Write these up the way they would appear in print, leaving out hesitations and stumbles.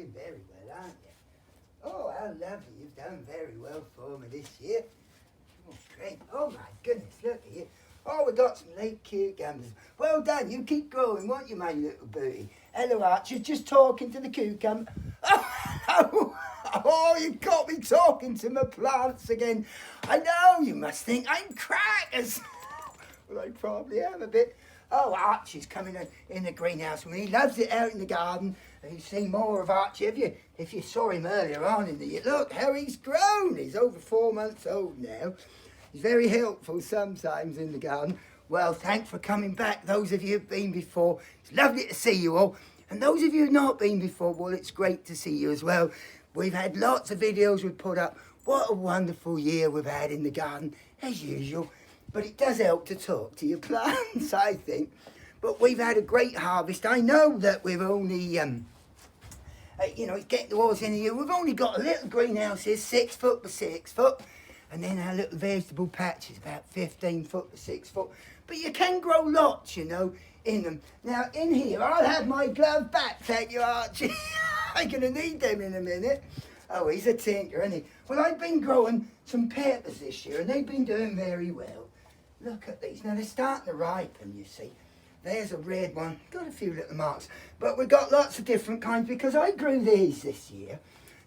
doing very well, aren't you? Oh, how lovely. You've done very well for me this year. Oh, great. Oh, my goodness, look at you. Oh, we've got some late cucumbers. Well done. You keep growing, won't you, my little booty? Hello, Archie. Just talking to the cucumber. Oh, oh, you got me talking to my plants again. I know, you must think I'm crackers. Well, I probably am a bit. Oh, Archie's coming in the greenhouse with me. He loves it out in the garden. You've seen more of Archie, if you saw him earlier on in the year. Look how he's grown. He's over 4 months old now. He's very helpful sometimes in the garden. Well, thanks for coming back, those of you who've been before. It's lovely to see you all. And those of you who've not been before, well, it's great to see you as well. We've had lots of videos we've put up. What a wonderful year we've had in the garden, as usual. But it does help to talk to your plants, I think. But we've had a great harvest. I know that we've only, it's getting towards the end of the year. We've only got a little greenhouse here, 6 foot by 6 foot. And then our little vegetable patch is about 15 foot by 6 foot. But you can grow lots, in them. Now, in here, I'll have my glove back, thank you, Archie. I'm going to need them in a minute. Oh, he's a tinker, isn't he? Well, I've been growing some peppers this year, and they've been doing very well. Look at these. Now, they're starting to ripen, you see. There's a red one. Got a few little marks. But we've got lots of different kinds because I grew these this year.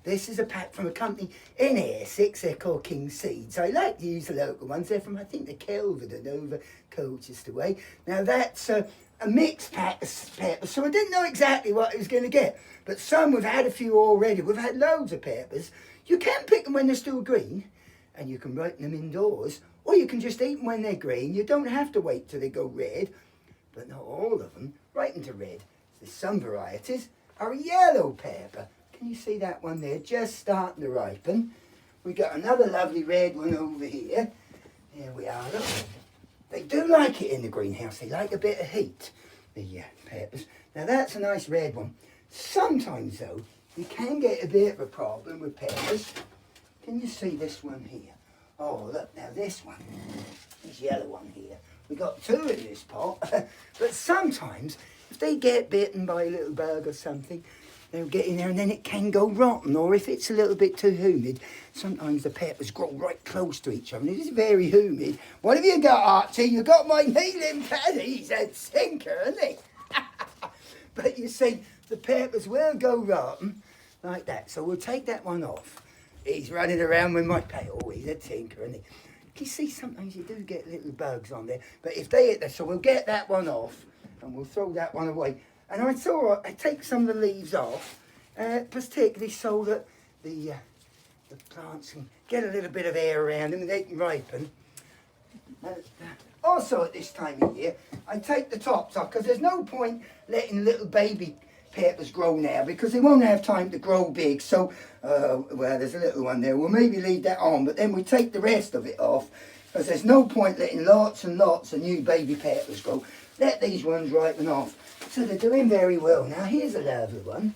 This is a pack from a company in Essex. They're called King Seeds. I like to use the local ones. They're from, I think, the Kelvedon over Colchester way. Now, that's a mixed pack of peppers, so I didn't know exactly what I was going to get. But some, we've had a few already. We've had loads of peppers. You can pick them when they're still green, and you can ripen them indoors, or you can just eat them when they're green. You don't have to wait till they go red, but not all of them ripen to red. There's some varieties are a yellow pepper. Can you see that one there? Just starting to ripen. We got another lovely red one over here. There we are, look. They do like it in the greenhouse. They like a bit of heat, the peppers. Now that's a nice red one. Sometimes though, you can get a bit of a problem with peppers. Can you see this one here? Oh look, now this one, this yellow one here. We got 2 in this pot. But sometimes, if they get bitten by a little bug or something, they'll get in there and then it can go rotten, or if it's a little bit too humid, sometimes the peppers grow right close to each other and it is very humid. What have you got, Archie? You got my kneeling pad. He's a tinker, isn't he? But you see, the peppers will go rotten like that, so we'll take that one off. He's running around with my pail. Oh, he's a tinker, isn't he? You see, sometimes you do get little bugs on there, but if they hit there, so we'll get that one off and we'll throw that one away. And I thought I'd take some of the leaves off, particularly so that the plants can get a little bit of air around them and they can ripen. Also at this time of year, I take the tops off because there's no point letting little baby peppers grow now because they won't have time to grow big. So, well, there's a little one there. We'll maybe leave that on, but then we take the rest of it off because there's no point letting lots and lots of new baby peppers grow. Let these ones ripen off. So they're doing very well. Now here's a lovely one.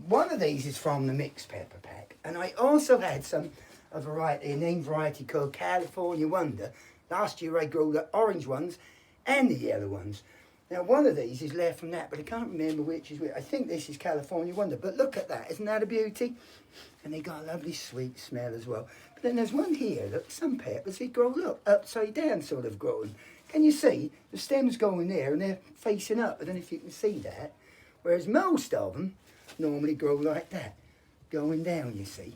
One of these is from the mixed pepper pack. And I also had a named variety called California Wonder. Last year I grew the orange ones and the yellow ones. Now one of these is left from that, but I can't remember which is which. I think this is California Wonder, but look at that. Isn't that a beauty? And they got a lovely sweet smell as well. But then there's one here, look, some peppers, they grow, look, upside down sort of growing. Can you see? The stems going there and they're facing up. I don't know if you can see that. Whereas most of them normally grow like that, going down, you see.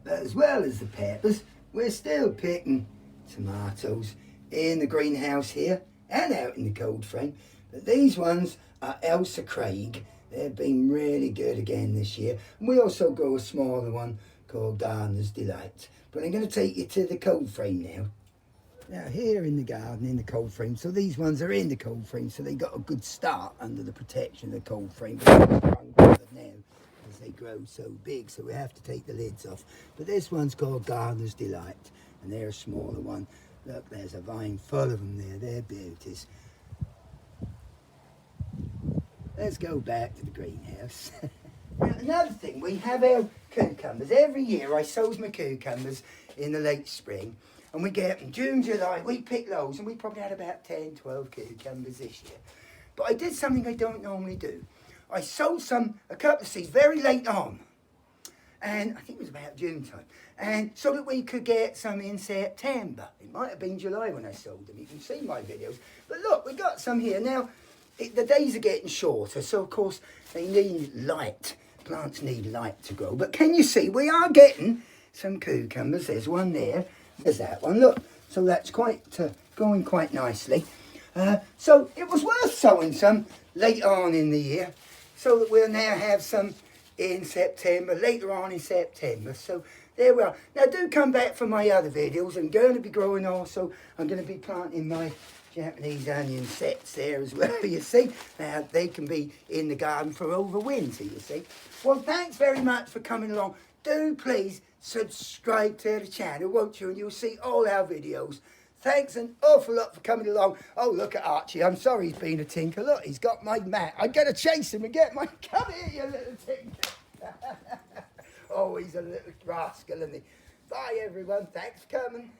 But as well as the peppers, we're still picking tomatoes in the greenhouse here and out in the cold frame. But these ones are Elsa Craig. They've been really good again this year. And we also grow a smaller one called Gardener's Delight. But I'm going to take you to the cold frame now. Now here in the garden, in the cold frame, so these ones are in the cold frame, so they got a good start under the protection of the cold frame. But they're now, as they grow so big, so we have to take the lids off. But this one's called Gardener's Delight, and they're a smaller one. Look, there's a vine full of them there, they're beauties. Let's go back to the greenhouse. Now, another thing, we have our cucumbers. Every year I sows my cucumbers in the late spring. And we get them June, July, we pick those, and we probably had about 10, 12 cucumbers this year. But I did something I don't normally do. I sowed a couple of seeds very late on. And I think it was about June time. And so that we could get some in September. It might have been July when I sold them. You can see my videos. But look, we got some here. Now, the days are getting shorter, so of course they need light. Plants need light to grow. But can you see, we are getting some cucumbers. There's one there. There's that one, look. So that's going quite nicely. So it was worth sowing some late on in the year, so that we'll now have some in September, later on in September. So there we are. Now do come back for my other videos. I'm going to be growing also. I'm going to be planting my Japanese onion sets there as well, you see. Now they can be in the garden for over winter, you see. Well, thanks very much for coming along. Do please subscribe to the channel, won't you? And you'll see all our videos. Thanks an awful lot for coming along. Oh, look at Archie. I'm sorry he's been a tinker. Look, he's got my mat. I'm going to chase him and get my... Come here, you little tinker. Oh, he's a little rascal, isn't he? Bye, everyone. Thanks for coming.